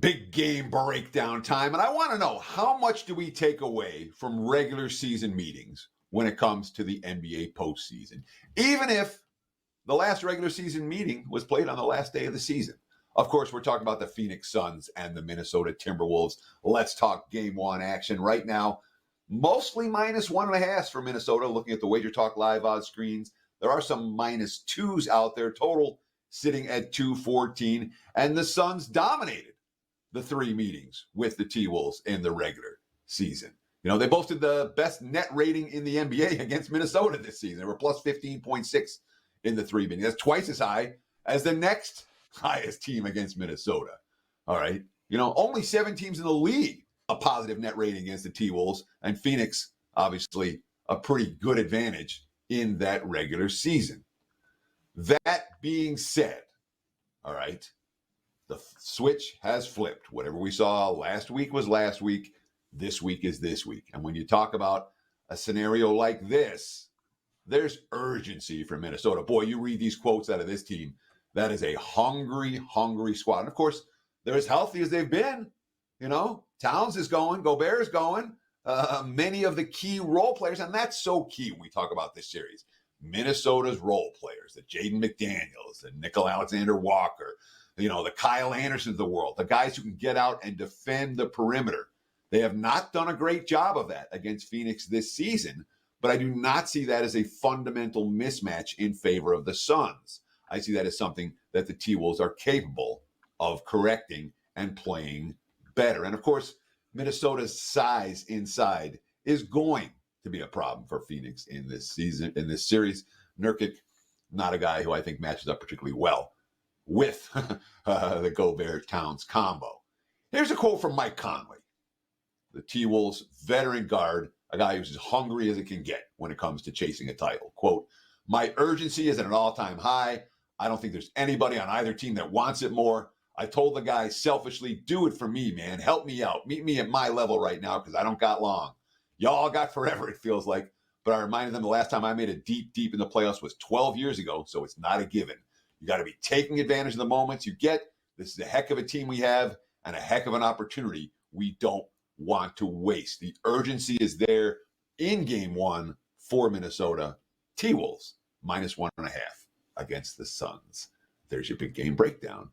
Big game breakdown time. And I want to know, how much do we take away from regular season meetings when it comes to the NBA postseason? Even if the last regular season meeting was played on the last day of the season. Of course, we're talking about the Phoenix Suns and the Minnesota Timberwolves. Let's talk game one action right now. Mostly -1.5 for Minnesota, looking at the Wager Talk Live odds screens. There are some -2s out there, total sitting at 214. And the Suns dominated the three meetings with the T-Wolves in the regular season. You know, they boasted the best net rating in the NBA against Minnesota this season. They were plus 15.6 in the three meetings. That's twice as high as the next highest team against Minnesota. All right. You know, only 7 teams in the league a positive net rating against the T-Wolves, and Phoenix, obviously, a pretty good advantage in that regular season. That being said, all right, the switch has flipped. Whatever we saw last week was last week. This week is this week. And when you talk about a scenario like this, there's urgency for Minnesota. Boy, you read these quotes out of this team. That is a hungry, hungry squad. And of course, they're as healthy as they've been. You know, Towns is going, Gobert is going. Many of the key role players, and that's so key when we talk about this series. Minnesota's role players, the Jaden McDaniels, the Nickel Alexander Walker, you know, the Kyle Andersons of the world, the guys who can get out and defend the perimeter. They have not done a great job of that against Phoenix this season, but I do not see that as a fundamental mismatch in favor of the Suns. I see that as something that the T-Wolves are capable of correcting and playing better. And of course, Minnesota's size inside is going to be a problem for Phoenix in this season, in this series. Nurkic, not a guy who I think matches up particularly well with the Gobert-Towns combo. Here's a quote from Mike Conley, the T-Wolves veteran guard, a guy who's as hungry as it can get when it comes to chasing a title. Quote, "My urgency is at an all-time high. I don't think there's anybody on either team that wants it more. I told the guys selfishly, do it for me, man. Help me out. Meet me at my level right now because I don't got long. Y'all got forever, it feels like. But I reminded them the last time I made it deep in the playoffs was 12 years ago, so it's not a given. You got to be taking advantage of the moments you get. This is a heck of a team we have and a heck of an opportunity we don't want to waste." The urgency is there in game one for Minnesota. T-Wolves -1.5 against the Suns. There's your big game breakdown.